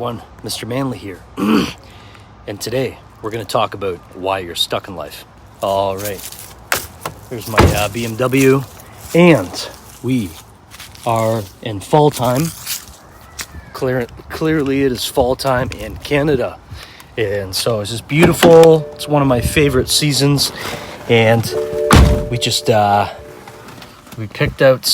everyone, Mr. Manley here. And today we're going to talk about why you're stuck in life. All right, here's my BMW, and we are in fall time. Clearly it is fall time in Canada, and so it's just beautiful. It's one of my favorite seasons, and we just picked up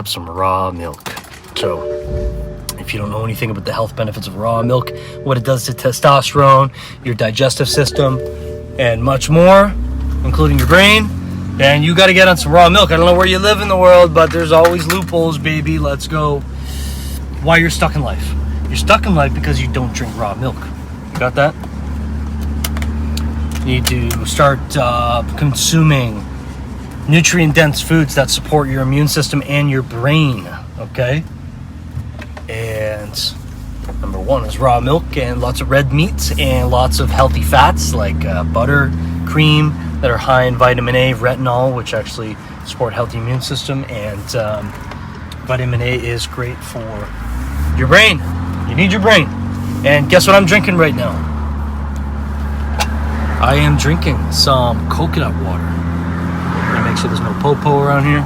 some raw milk. So if you don't know anything about the health benefits of raw milk, what it does to testosterone, your digestive system, and much more, including your brain, then you got to get on some raw milk. I don't know where you live in the world, but there's always loopholes, baby. Let's go. Why you're stuck in life? You're stuck in life because you don't drink raw milk. You got that? You need to start consuming nutrient-dense foods that support your immune system and your brain, okay? And number one is raw milk and lots of red meats and lots of healthy fats like butter, cream that are high in vitamin A, retinol, which actually support healthy immune system. And vitamin A is great for your brain. You need your brain. And guess what I'm drinking right now? I am drinking some coconut water. I'm gonna make sure there's no po-po around here.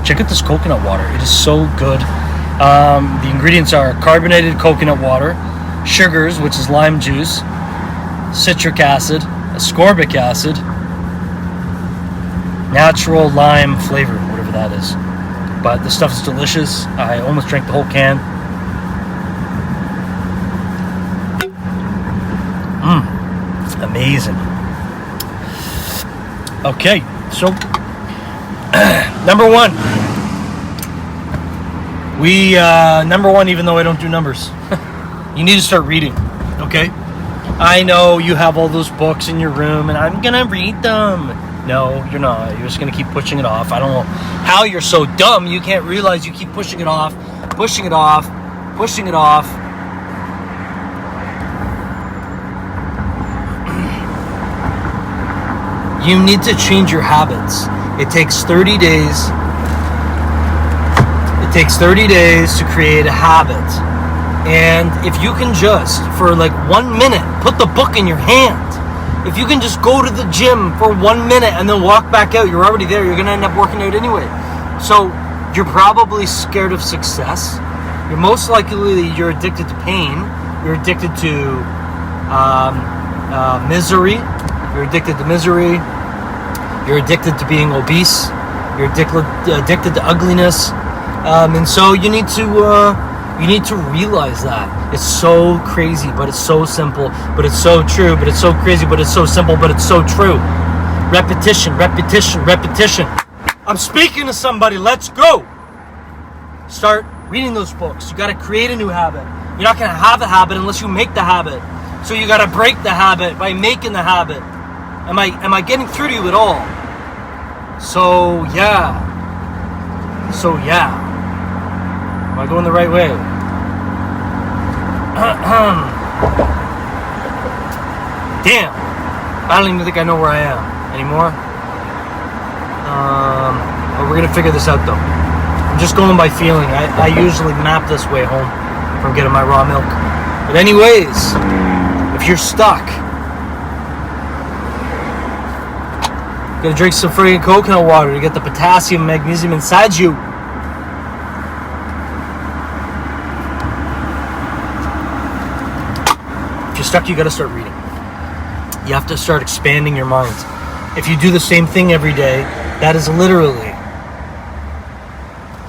Check out this coconut water. It is so good. The ingredients are carbonated coconut water, sugars, which is lime juice, citric acid, ascorbic acid, natural lime flavor, whatever that is. But this stuff is delicious. I almost drank the whole can. Amazing. Okay, so number one, even though I don't do numbers, you need to start reading, okay? I know you have all those books in your room, and I'm gonna read them. No, you're not. You're just gonna keep pushing it off. I don't know how you're so dumb you can't realize you keep pushing it off. You need to change your habits. It takes 30 days. It takes 30 days to create a habit. And if you can just, for like 1 minute, put the book in your hand. If you can just go to the gym for 1 minute and then walk back out, you're already there. You're going to end up working out anyway. So you're probably scared of success. You're most likely, you're addicted to pain. You're addicted to misery. You're addicted to misery. You're addicted to being obese. You're addicted to ugliness. And so you need to realize that. It's so crazy, but it's so simple, but it's so true, but it's so crazy, but it's so simple, but it's so true. Repetition. I'm speaking to somebody. Let's go. Start reading those books. You got to create a new habit. You're not going to have a habit unless you make the habit. So you got to break the habit by making the habit. Am I getting through to you at all? So yeah. Am I going the right way? Damn. I don't even think I know where I am anymore. But we're gonna figure this out though. I'm just going by feeling. I usually map this way home from getting my raw milk. But anyways, if you're stuck, you gotta drink some friggin' coconut water to get the potassium, magnesium inside you. If you're stuck, you gotta start reading. You have to start expanding your mind. If you do the same thing every day, that is literally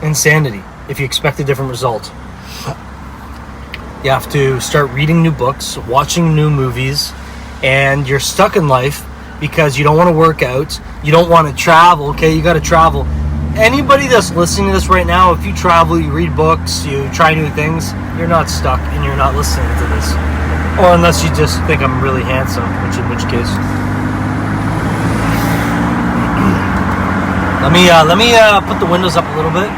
insanity if you expect a different result. You have to start reading new books, watching new movies, and you're stuck in life because you don't want to work out, you don't want to travel, okay? You got to travel. Anybody that's listening to this right now, if you travel, you read books, you try new things, you're not stuck and you're not listening to this. Or unless you just think I'm really handsome, in which case. Let me put the windows up a little bit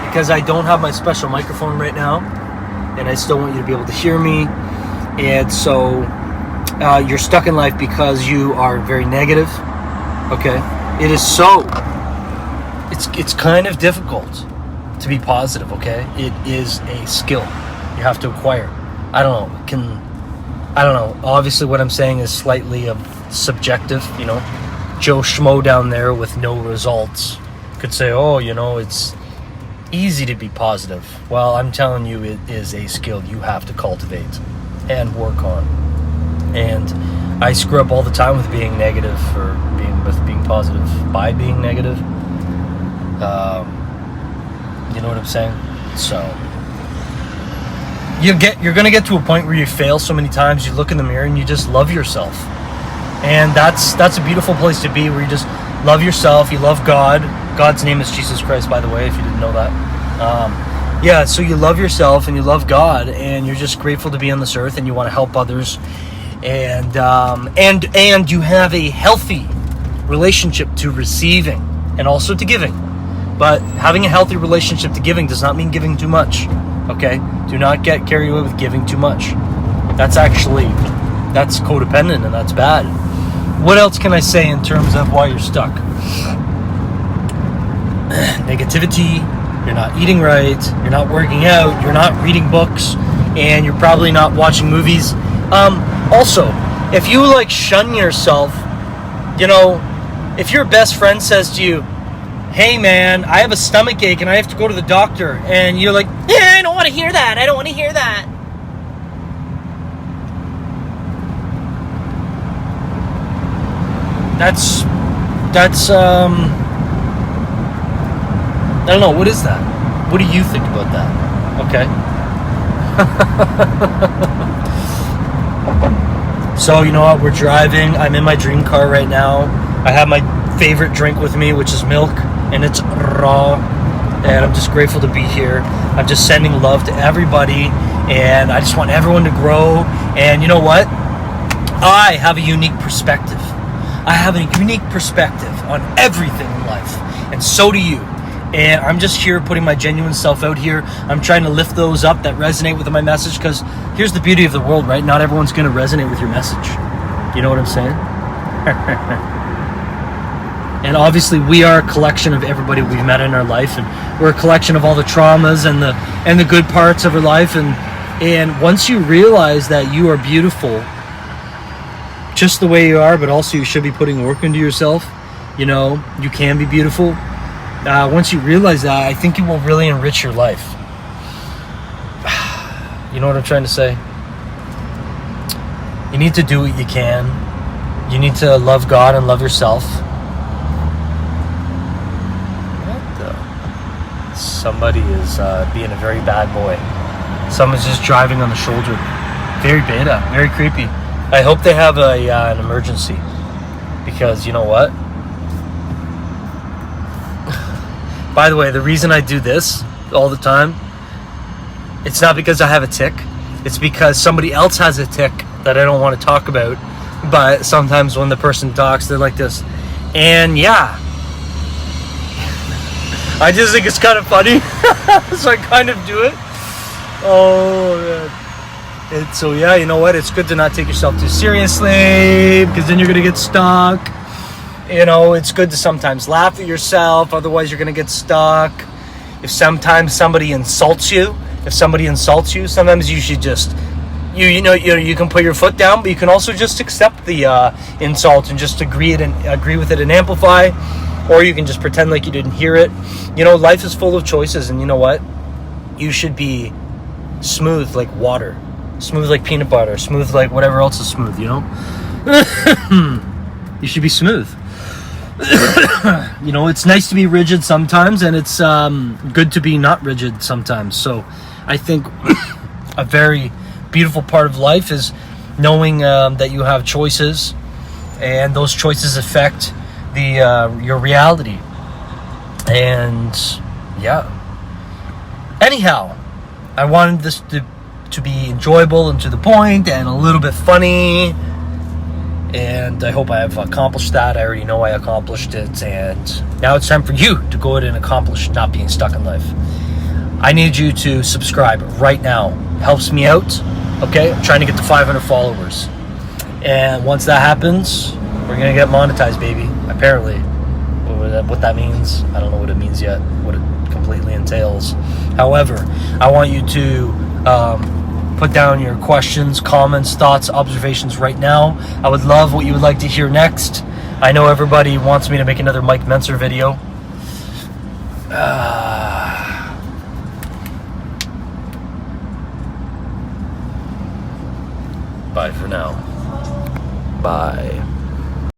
because I don't have my special microphone right now, and I still want you to be able to hear me. And so you're stuck in life because you are very negative. Okay, it is so. It's kind of difficult to be positive, okay? It is a skill you have to acquire. I don't know. Obviously, what I'm saying is slightly subjective, you know. Joe Schmo down there with no results could say, oh, you know, it's easy to be positive. Well, I'm telling you, it is a skill you have to cultivate and work on. And I screw up all the time with being negative or being positive by being negative. You know what I'm saying? So you're gonna get to a point where you fail so many times, you look in the mirror and you just love yourself. And that's a beautiful place to be, where you just love yourself, you love God. God's name is Jesus Christ, by the way, if you didn't know that. So you love yourself and you love God, and you're just grateful to be on this earth, and you want to help others, and you have a healthy relationship to receiving and also to giving. But having a healthy relationship to giving does not mean giving too much. Okay? Do not get carried away with giving too much. That's codependent, and that's bad. What else can I say in terms of why you're stuck? Negativity, you're not eating right, you're not working out, you're not reading books, and you're probably not watching movies. Also, if you shun yourself, you know, if your best friend says to you, hey man, I have a stomach ache and I have to go to the doctor, and you're like, yeah, I don't want to hear that. That's I don't know, what is that? What do you think about that? Okay. So, you know what, we're driving, I'm in my dream car right now. I have my favorite drink with me, which is milk, and it's raw, and I'm just grateful to be here. I'm just sending love to everybody, and I just want everyone to grow. And you know what? I have a unique perspective. I have a unique perspective on everything in life, and so do you. And I'm just here putting my genuine self out here. I'm trying to lift those up that resonate with my message, because here's the beauty of the world, right? Not everyone's going to resonate with your message. You know what I'm saying? And obviously we are a collection of everybody we've met in our life, and we're a collection of all the traumas and the good parts of our life. And once you realize that you are beautiful just the way you are, but also you should be putting work into yourself, you know, you can be beautiful. Once you realize that, I think it will really enrich your life. You know what I'm trying to say? You need to do what you can. You need to love God and love yourself. Somebody is being a very bad boy. Someone's just driving on the shoulder. Very beta, very creepy. I hope they have an emergency, because you know what? By the way, the reason I do this all the time, it's not because I have a tick. It's because somebody else has a tick that I don't want to talk about. But sometimes when the person talks, they're like this. And yeah, I just think it's kind of funny. So I kind of do it. Oh, man. So yeah, you know what? It's good to not take yourself too seriously, because then you're going to get stuck. You know, it's good to sometimes laugh at yourself, otherwise you're going to get stuck. If sometimes somebody insults you, sometimes you should just, you can put your foot down, but you can also just accept the insult and just agree with it and amplify, or you can just pretend like you didn't hear it. You know, life is full of choices, and you know what? You should be smooth like water, smooth like peanut butter, smooth like whatever else is smooth, you know? You should be smooth. You know, it's nice to be rigid sometimes, and it's good to be not rigid sometimes. So I think a very beautiful part of life is knowing that you have choices, and those choices affect your reality. And yeah, anyhow, I wanted this to be enjoyable and to the point and a little bit funny. And I hope I have accomplished that. I already know I accomplished it. And now it's time for you to go ahead and accomplish not being stuck in life. I need you to subscribe right now. It helps me out. Okay? I'm trying to get to 500 followers. And once that happens, we're going to get monetized, baby. Apparently. What that means, I don't know what it means yet. What it completely entails. However, I want you to put down your questions, comments, thoughts, observations right now. I would love what you would like to hear next. I know everybody wants me to make another Mike Mentzer video. Bye for now. Bye.